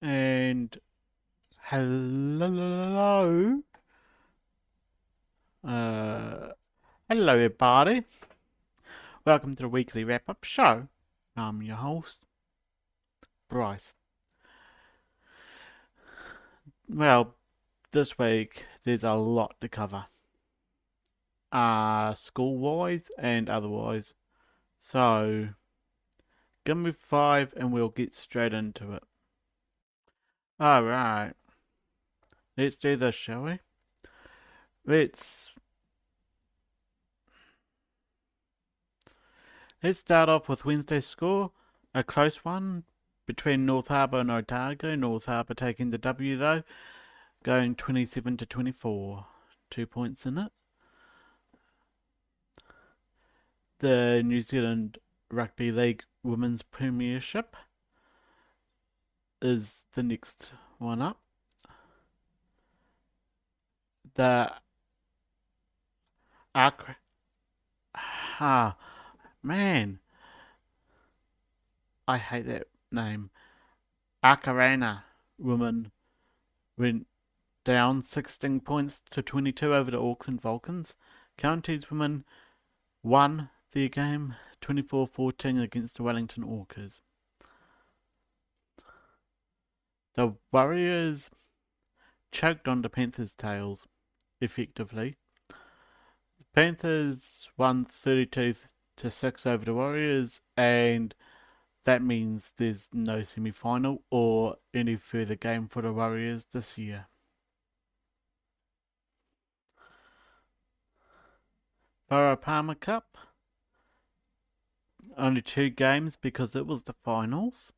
And hello, uh, hello everybody. Welcome to the weekly wrap-up show. I'm your host, Bryce. Well, this week there's a lot to cover, school-wise and otherwise. So, give me 5 and we'll get straight into it. All right, let's do this, shall we? Let's let's start off with Wednesday's score, a close one between North Harbour and Otago. North Harbour taking the W though, going 27 to 24. 2 points in it. The New Zealand Rugby League Women's Premiership is the next one up. The Arc. Ah, man, I hate that name. Arcarana women went down 16 points to 22 over the Auckland Vulcans. Counties women won their game 24-14 against the Wellington Orcas. The Warriors choked on the Panthers' tails effectively. The Panthers won 32 to 6 over the Warriors, and that means there's no semi-final or any further game for the Warriors this year. Farah Palmer Cup, only 2 games because it was the finals.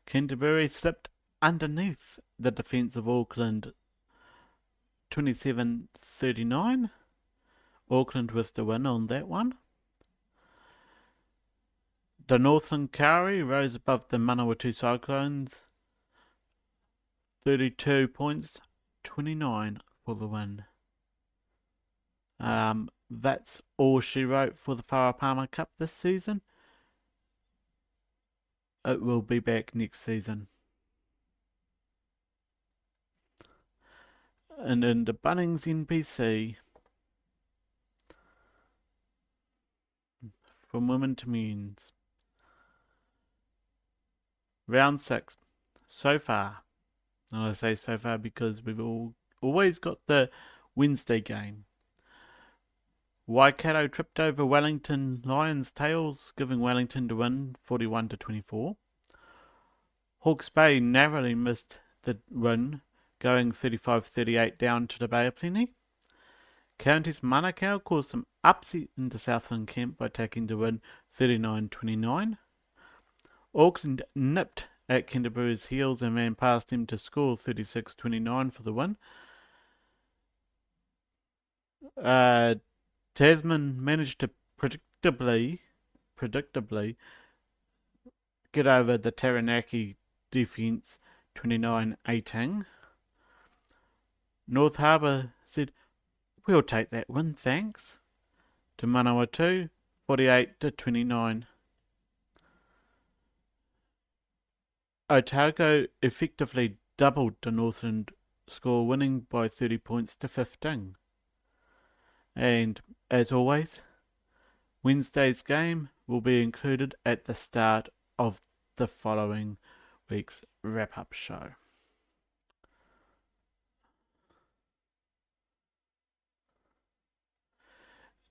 Canterbury slipped underneath the defence of Auckland 27-39. Auckland with the win on that one. The Northland Kauri rose above the Manawatu Cyclones 32 points, 29 for the win. That's all she wrote for the Farah Palmer Cup this season. It will be back next season. And in the Bunnings NPC, from women to men's, round 6 so far. And I say so far because we've always got the Wednesday game. Waikato tripped over Wellington Lions tails, giving Wellington to win 41 to 24. Hawke's Bay narrowly missed the win, going 35-38 down to the Bay of Plenty. Counties Manukau caused some upset in the Southland camp by taking the win 39-29. Auckland nipped at Canterbury's heels and ran past them to score 36-29 for the win. Tasman managed to predictably get over the Taranaki defence 29-18. North Harbour said, "We'll take that win, thanks," to Manawatu 48 to 29. Otago effectively doubled the Northland score, winning by 30 points to 15. And as always, Wednesday's game will be included at the start of the following week's wrap-up show.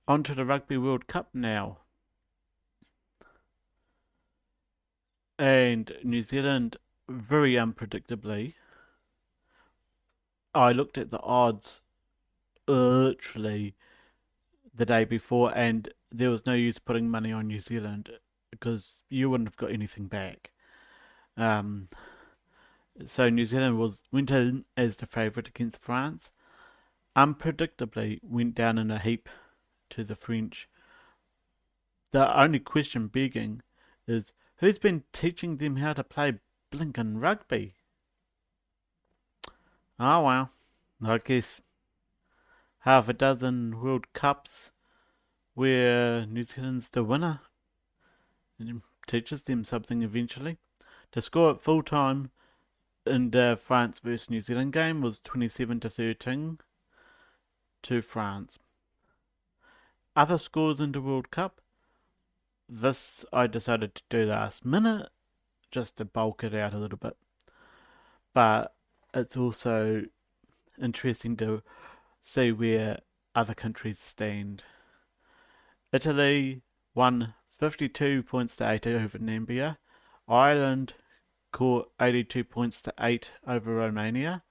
On to the Rugby World Cup now. And New Zealand, very unpredictably, I looked at the odds literally the day before, and there was no use putting money on New Zealand because you wouldn't have got anything back. So New Zealand went in as the favourite against France. Unpredictably, went down in a heap to the French. The only question begging is, who's been teaching them how to play blinkin' rugby? Oh well, I guess half a dozen World Cups where New Zealand's the winner. It teaches them something eventually. To score at full time in the France versus New Zealand game was 27-13 to France. Other scores in the World Cup. This I decided to do last minute just to bulk it out a little bit. But it's also interesting to see where other countries stand. Italy won 52 points to 8 over Namibia. Ireland caught 82 points to 8 over Romania.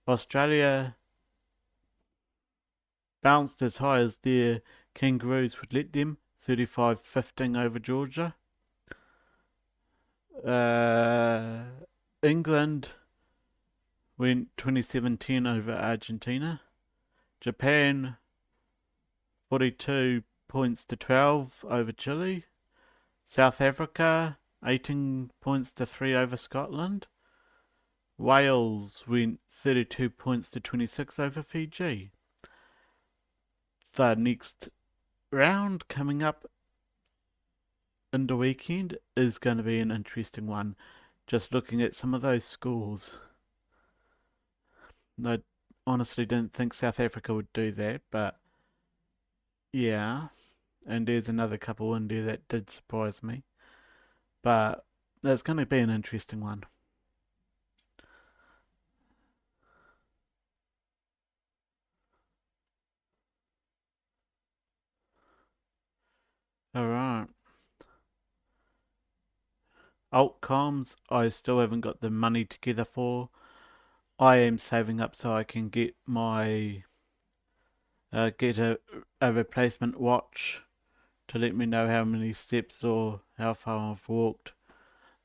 Australia bounced as high as their Kangaroos would let them, 35-15 over Georgia. England went 27-10 over Argentina. Japan 42 points to 12 over Chile. South Africa 18 points to 3 over Scotland. Wales went 32 points to 26 over Fiji. The next round coming up in the weekend is going to be an interesting one. Just looking at some of those scores. I honestly didn't think South Africa would do that, but yeah. And there's another couple in there that did surprise me. But that's going to be an interesting one. Alright. Outcomes, I still haven't got the money together for. I am saving up so I can get my get a replacement watch to let me know how many steps or how far I've walked.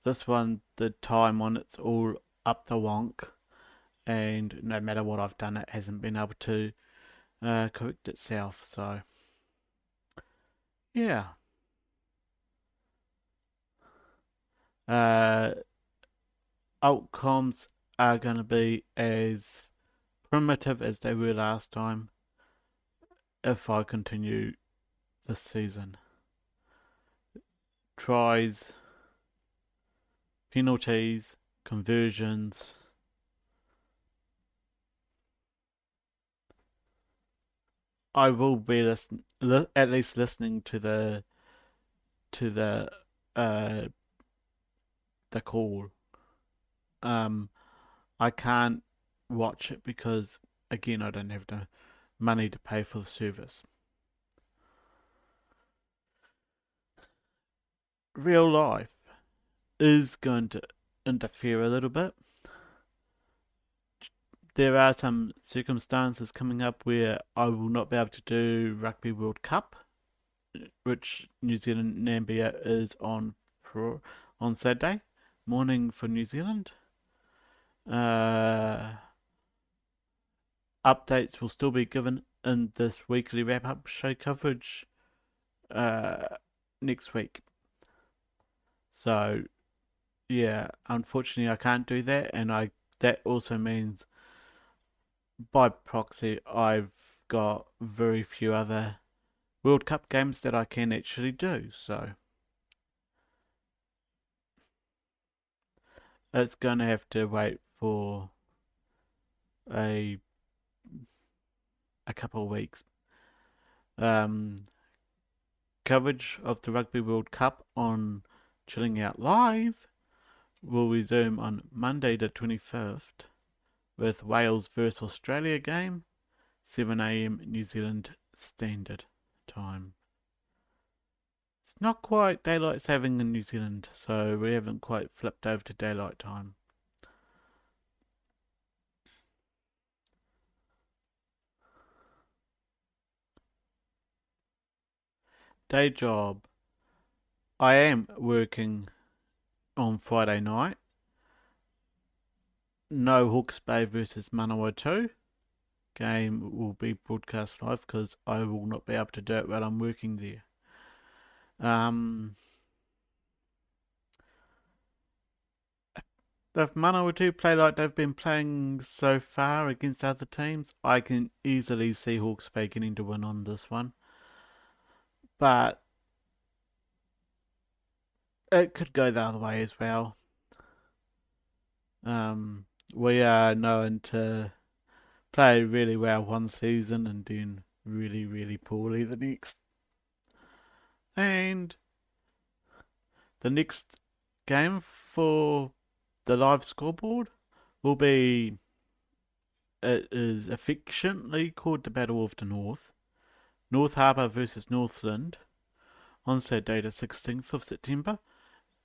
This one, the time on it's all up the wonk, and no matter what I've done, it hasn't been able to correct itself. So, yeah. Uh, Outcomes are going to be as primitive as they were last time if I continue this season. Tries, penalties, conversions. I will be at least listening to the uh the call. Um, I can't watch it because again I don't have the money to pay for the service. Real life is going to interfere a little bit. There are some circumstances coming up where I will not be able to do Rugby World Cup, which New Zealand Namibia is on Saturday morning for New Zealand. Updates will still be given in this weekly wrap up show coverage next week. So yeah, unfortunately I can't do that, and that also means by proxy I've got very few other World Cup games that I can actually do. So it's going to have to wait for a a couple of weeks. Um, Coverage of the Rugby World Cup on Chilling Out Live will resume on Monday the 25th with Wales vs Australia game, 7 a.m. New Zealand Standard Time. It's not quite daylight saving in New Zealand, so we haven't quite flipped over to daylight time. Day job. I am working on Friday night. No Hawke's Bay versus Manawatu game will be broadcast live because I will not be able to do it while I'm working there. If Manawatu play like they've been playing so far against other teams, I can easily see Hawke's Bay getting to win on this one. But it could go the other way as well. We are known to play really well one season and doing really, really poorly the next. And the next game for the live scoreboard will be, it is affectionately called the Battle of the North. North Harbour versus Northland on Saturday the 16th of September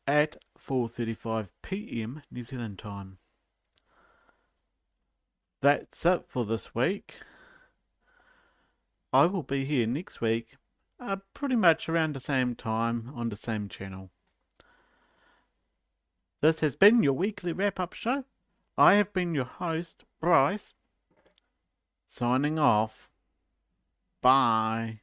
at 4:35 p.m. New Zealand time. That's it for this week. I will be here next week, pretty much around the same time on the same channel. This has been your weekly wrap-up show. I have been your host, Bryce, signing off. Bye.